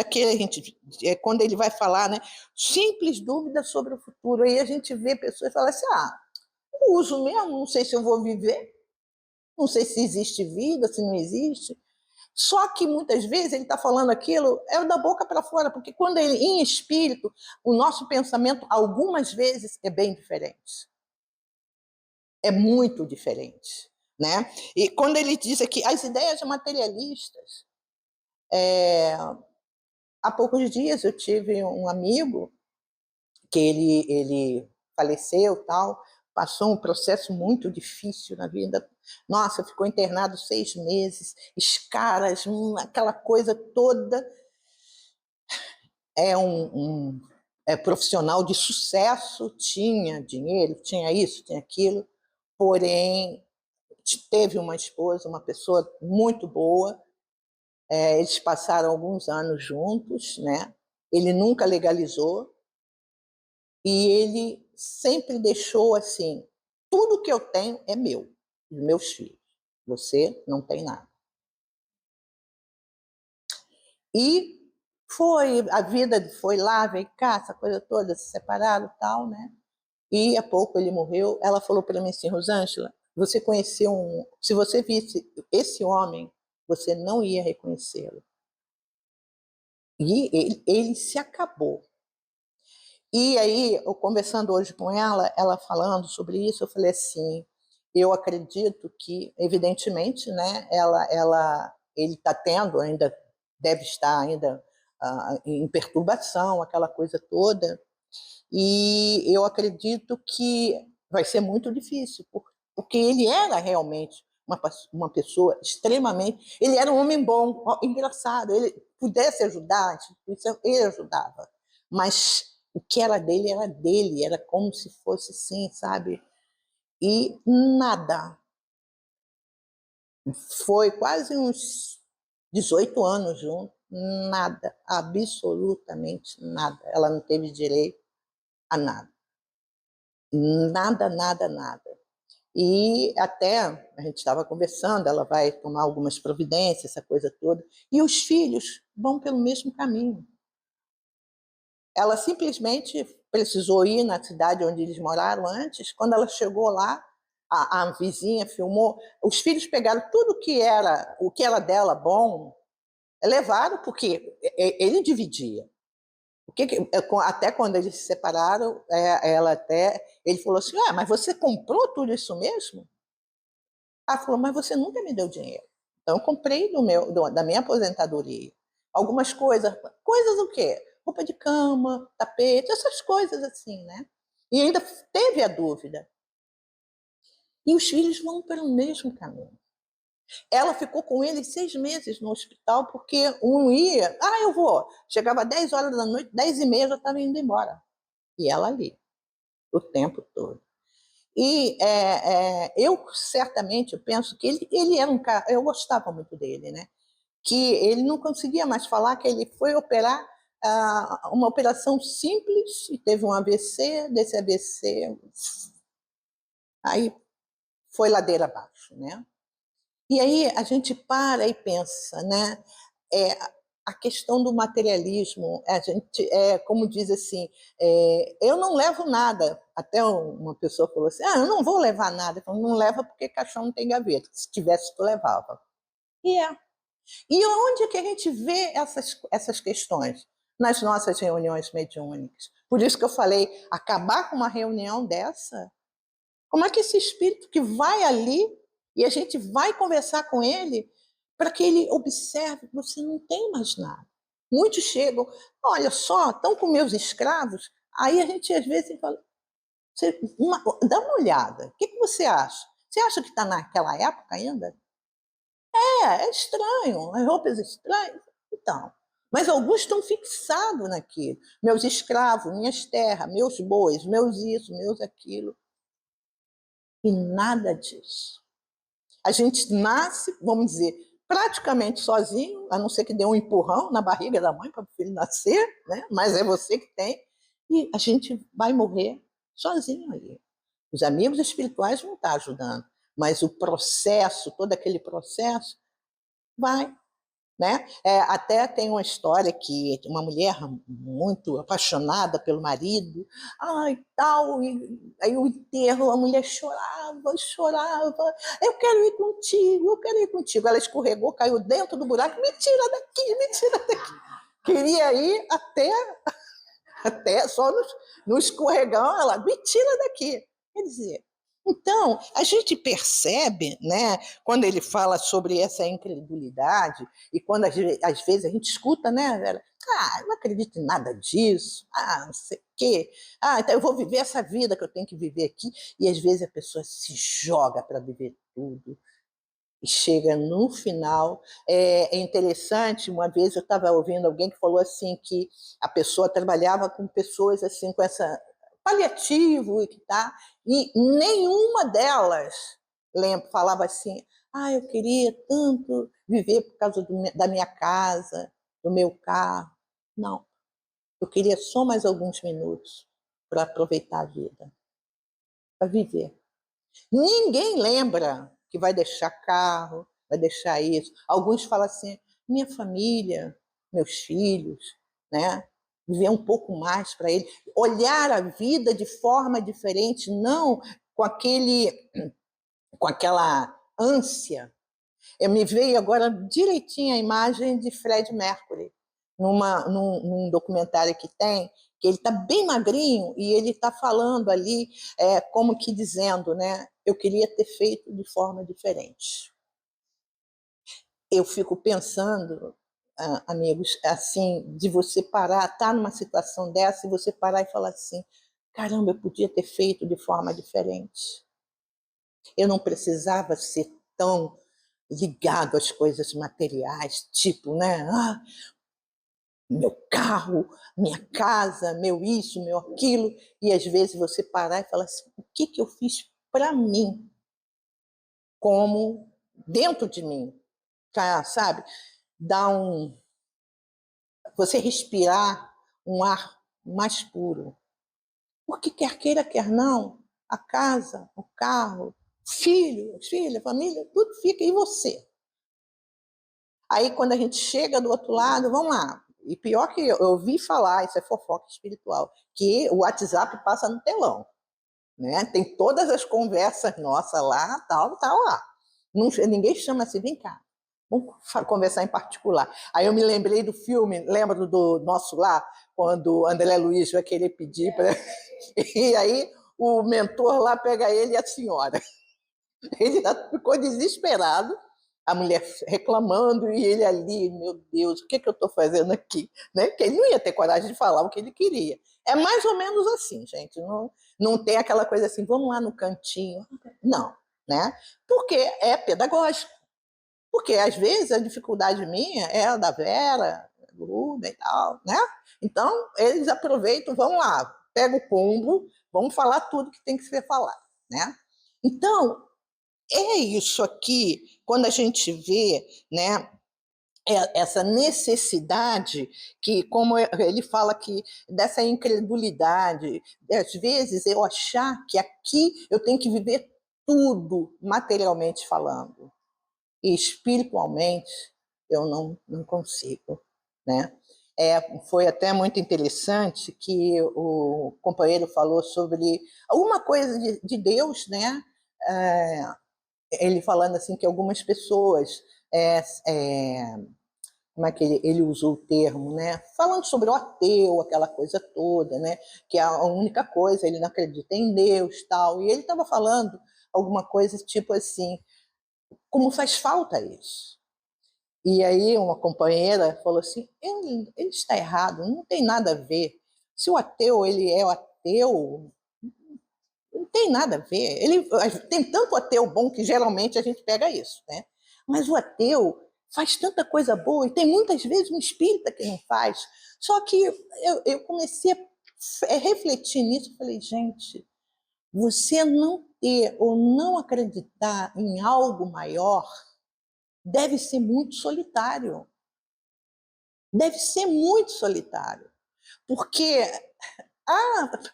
quando ele vai falar, né, simples dúvidas sobre o futuro, aí a gente vê pessoas falando assim, eu uso mesmo, não sei se eu vou viver, não sei se existe vida, se não existe. Só que muitas vezes ele está falando aquilo é da boca para fora, porque quando ele em espírito, o nosso pensamento algumas vezes é bem diferente. É muito diferente, né? E quando ele diz aqui, as ideias materialistas, há poucos dias eu tive um amigo que ele faleceu, tal, passou um processo muito difícil na vida. Nossa, ficou internado 6 meses, escaras, aquela coisa toda. É profissional de sucesso, tinha dinheiro, tinha isso, tinha aquilo, porém teve uma esposa, uma pessoa muito boa, eles passaram alguns anos juntos, né? Ele nunca legalizou e ele sempre deixou assim, tudo que eu tenho é meu, dos meus filhos, você não tem nada. E a vida foi lá, veio cá, essa coisa toda, se separaram e tal, né? E há pouco ele morreu. Ela falou para mim assim, Rosângela, você conheceu se você visse esse homem, você não ia reconhecê-lo. E ele se acabou. E aí, eu conversando hoje com ela falando sobre isso, eu falei assim, eu acredito que, evidentemente, né, ele está tendo ainda, deve estar ainda em perturbação, aquela coisa toda, e eu acredito que vai ser muito difícil, porque ele era realmente uma pessoa extremamente... Ele era um homem bom, engraçado, ele pudesse ajudar, ele ajudava, mas o que era dele, era como se fosse assim, sabe? E nada. Foi quase uns 18 anos junto, nada, absolutamente nada. Ela não teve direito a nada. Nada, nada, nada. E até a gente estava conversando, ela vai tomar algumas providências, essa coisa toda, e os filhos vão pelo mesmo caminho. Ela simplesmente precisou ir na cidade onde eles moraram antes. Quando ela chegou lá, a vizinha filmou, os filhos pegaram tudo o que era dela bom, levaram, porque ele dividia. Até quando eles se separaram, ele falou assim, mas você comprou tudo isso mesmo? Ela falou, mas você nunca me deu dinheiro. Então eu comprei da minha aposentadoria. Algumas coisas o quê? Roupa de cama, tapete, essas coisas assim, né? E ainda teve a dúvida. E os filhos vão pelo mesmo caminho. Ela ficou com ele 6 meses no hospital, porque um ia, eu vou. Chegava 10 horas da noite, 10h30 já estava indo embora. E ela ali, o tempo todo. E eu certamente eu penso que ele era um cara, eu gostava muito dele, né? Que ele não conseguia mais falar, que ele foi operar uma operação simples e teve um AVC, desse AVC, aí foi ladeira abaixo, né? E aí a gente para e pensa, né? A questão do materialismo, a gente, como diz assim, eu não levo nada. Até uma pessoa falou assim, eu não vou levar nada. Eu falo, não leva porque caixão não tem gaveta. Se tivesse, tu levava. E E onde é que a gente vê essas questões? Nas nossas reuniões mediúnicas. Por isso que eu falei, acabar com uma reunião dessa, como é que esse espírito que vai ali e a gente vai conversar com ele para que ele observe que você não tem mais nada. Muitos chegam, olha só, estão com meus escravos, aí a gente às vezes fala, dá uma olhada, o que você acha? Você acha que está naquela época ainda? É estranho, as roupas estranhas. Então, mas alguns estão fixados naquilo. Meus escravos, minhas terras, meus bois, meus isso, meus aquilo. E nada disso. A gente nasce, vamos dizer, praticamente sozinho, a não ser que dê um empurrão na barriga da mãe para o filho nascer, né? Mas é você que tem. E a gente vai morrer sozinho ali. Os amigos espirituais vão estar ajudando, mas o processo, todo aquele processo, vai, né? Até tem uma história que uma mulher muito apaixonada pelo marido, ai, tal, e aí o enterro, a mulher chorava, chorava, eu quero ir contigo, eu quero ir contigo. Ela escorregou, caiu dentro do buraco, me tira daqui, me tira daqui. Queria ir até só no escorregão, ela me tira daqui. Quer dizer, então, a gente percebe, né, quando ele fala sobre essa incredulidade, e quando às vezes a gente escuta, né, Vera? Ah, eu não acredito em nada disso, não sei o quê, então eu vou viver essa vida que eu tenho que viver aqui, e às vezes a pessoa se joga para viver tudo, e chega no final. É interessante, uma vez eu estava ouvindo alguém que falou assim que a pessoa trabalhava com pessoas assim com essa paliativo e que tá, e nenhuma delas falava assim: eu queria tanto viver por causa da minha casa, do meu carro. Não, eu queria só mais alguns minutos para aproveitar a vida, para viver. Ninguém lembra que vai deixar carro, vai deixar isso. Alguns falam assim: minha família, meus filhos, né? Viver um pouco mais para ele, olhar a vida de forma diferente, não com aquela ânsia. Me veio agora direitinho a imagem de Fred Mercury, num documentário que ele está bem magrinho e ele está falando ali, como que dizendo, né? Eu queria ter feito de forma diferente. Eu fico pensando, amigos, assim, de você parar, estar numa situação dessa e você parar e falar assim: caramba, eu podia ter feito de forma diferente. Eu não precisava ser tão ligado às coisas materiais, tipo, né? Meu carro, minha casa, meu isso, meu aquilo. E às vezes você parar e falar assim: o que eu fiz para mim, como dentro de mim, sabe? Dar você respirar um ar mais puro. Porque quer queira, quer não, a casa, o carro, filha, família, tudo fica. E você? Aí, quando a gente chega do outro lado, vamos lá. E pior que eu ouvi falar, isso é fofoca espiritual, que o WhatsApp passa no telão. Né? Tem todas as conversas nossas lá, tal lá. Não, ninguém chama assim: vem cá, vamos conversar em particular. Aí eu me lembrei do filme, lembra do Nosso Lar, quando o André Luiz vai querer pedir para... E aí o mentor lá pega ele e a senhora. Ele ficou desesperado, a mulher reclamando e ele ali: meu Deus, o que eu estou fazendo aqui? Né? Porque ele não ia ter coragem de falar o que ele queria. É mais ou menos assim, gente. Não tem aquela coisa assim: vamos lá no cantinho. Não, né? Porque é pedagógico. Porque às vezes a dificuldade minha é a da Vera, do Rubem e tal, né? Então eles aproveitam, vamos lá, pega o combo, vamos falar tudo que tem que ser falado, né? Então, é isso aqui, quando a gente vê, né, essa necessidade que, como ele fala aqui, dessa incredulidade, às vezes eu achar que aqui eu tenho que viver tudo materialmente falando, e espiritualmente eu não consigo, né? Foi até muito interessante que o companheiro falou sobre alguma coisa de Deus, né? Ele falando assim que algumas pessoas, como é que ele usou o termo, né? Falando sobre o ateu, aquela coisa toda, né? Que é a única coisa, ele não acredita em Deus, tal. E ele estava falando alguma coisa tipo assim: como faz falta isso? E aí uma companheira falou assim: ele está errado, não tem nada a ver. Se o ateu ele é o ateu, não tem nada a ver. Tem tanto ateu bom que geralmente a gente pega isso, né? Mas o ateu faz tanta coisa boa e tem muitas vezes um espírita que não faz. Só que eu comecei a refletir nisso e falei: gente, você não ter ou não acreditar em algo maior deve ser muito solitário. Deve ser muito solitário. Porque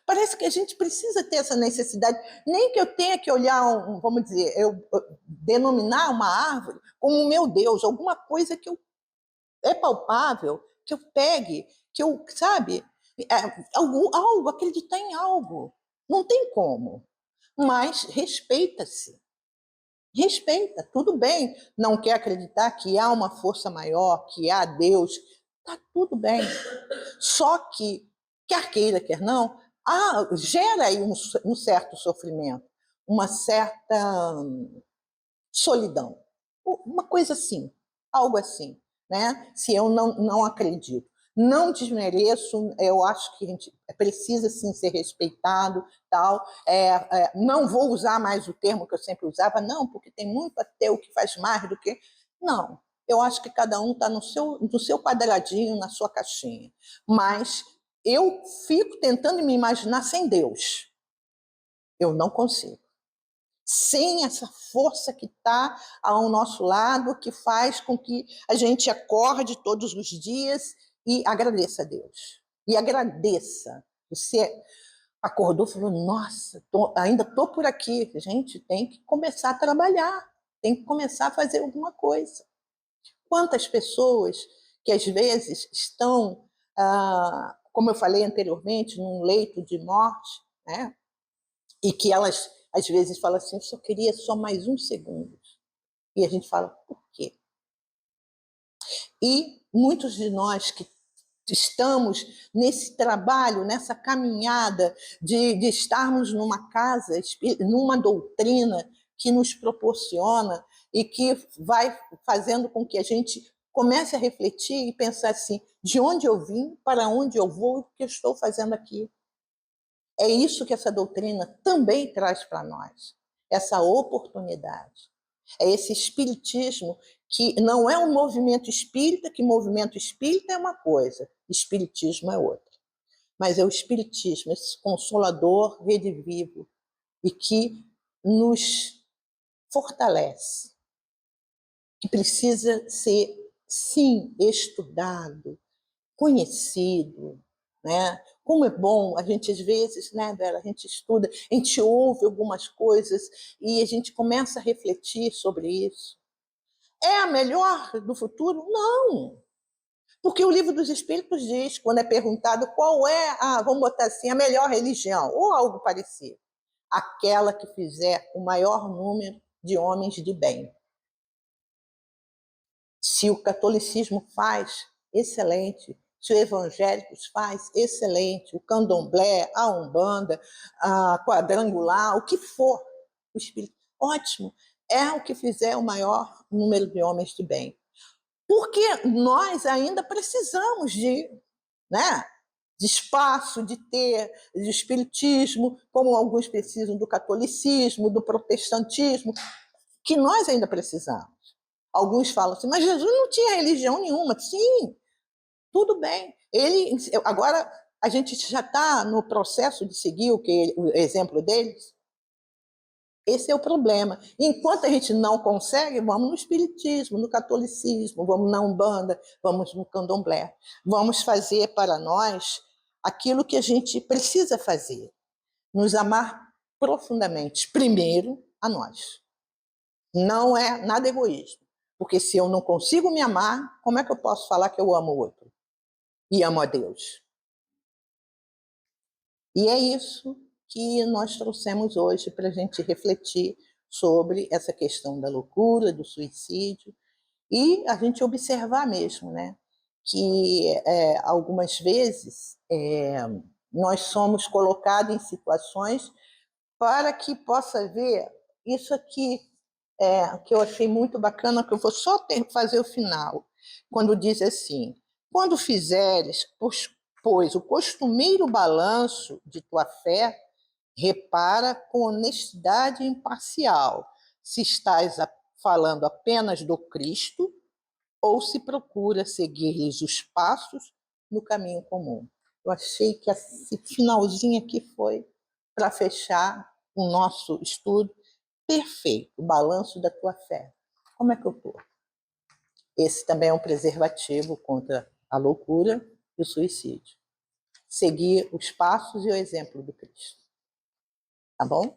Parece que a gente precisa ter essa necessidade. Nem que eu tenha que olhar, vamos dizer, eu denominar uma árvore como meu Deus, alguma coisa que é palpável, que eu pegue, que eu, sabe, algo, acreditar em algo. Não tem como. Mas respeita-se. Respeita, tudo bem. Não quer acreditar que há uma força maior, que há Deus. Tá tudo bem. Só que, quer queira, quer não, gera aí um certo sofrimento, uma certa solidão. Uma coisa assim, algo assim, né? Se eu não acredito. Não desmereço, eu acho que a gente precisa sim ser respeitado, tal. Não vou usar mais o termo que eu sempre usava, não, porque tem muito ateu que faz mais do que. Não, eu acho que cada um está no seu quadradinho, na sua caixinha. Mas eu fico tentando me imaginar sem Deus. Eu não consigo. Sem essa força que está ao nosso lado, que faz com que a gente acorde todos os dias e agradeça a Deus. E agradeça. Você acordou e falou, nossa, ainda estou por aqui. Gente, tem que começar a trabalhar, tem que começar a fazer alguma coisa. Quantas pessoas que às vezes estão, como eu falei anteriormente, num leito de morte, né? E que elas, às vezes, falam assim, eu só queria só mais um segundo. E a gente fala, por quê? E muitos de nós que estamos nesse trabalho, nessa caminhada de estarmos numa casa, numa doutrina que nos proporciona e que vai fazendo com que a gente comece a refletir e pensar assim, de onde eu vim, para onde eu vou, o que eu estou fazendo aqui. É isso que essa doutrina também traz para nós, essa oportunidade. É esse espiritismo que não é um movimento espírita, que movimento espírita é uma coisa, espiritismo é outra. Mas é o espiritismo, esse consolador, redivivo, e que nos fortalece, que precisa ser, sim, estudado, conhecido, né? Como é bom, a gente às vezes, né, Vera, a gente estuda, a gente ouve algumas coisas e a gente começa a refletir sobre isso. É a melhor do futuro? Não. Porque o Livro dos Espíritos diz, quando é perguntado qual é, vamos botar assim, a melhor religião, ou algo parecido, aquela que fizer o maior número de homens de bem. Se o catolicismo faz, excelente. Se o evangélico faz, excelente. O candomblé, a umbanda, a quadrangular, o que for, o espírito, ótimo. É o que fizer o maior número de homens de bem. Porque nós ainda precisamos né, de espaço, de ter de espiritismo, como alguns precisam do catolicismo, do protestantismo, que nós ainda precisamos. Alguns falam assim, mas Jesus não tinha religião nenhuma. Sim, tudo bem. Agora, a gente já está no processo de seguir o exemplo deles. Esse é o problema. Enquanto a gente não consegue, vamos no espiritismo, no catolicismo, vamos na umbanda, vamos no candomblé. Vamos fazer para nós aquilo que a gente precisa fazer. Nos amar profundamente, primeiro a nós. Não é nada egoísmo. Porque se eu não consigo me amar, como é que eu posso falar que eu amo o outro? E amo a Deus? E é isso que nós trouxemos hoje para a gente refletir sobre essa questão da loucura, do suicídio, e a gente observar mesmo, né, que algumas vezes nós somos colocados em situações para que possa ver isso aqui, que eu achei muito bacana, que eu vou só fazer o final, quando diz assim, quando fizeres, pois o costumeiro balanço de tua fé, repara com honestidade imparcial, se estás falando apenas do Cristo ou se procura seguir-lhes os passos no caminho comum. Eu achei que esse finalzinho aqui foi para fechar o nosso estudo perfeito, o balanço da tua fé. Como é que eu estou? Esse também é um preservativo contra a loucura e o suicídio. seguir os passos e o exemplo do Cristo. Tá bom?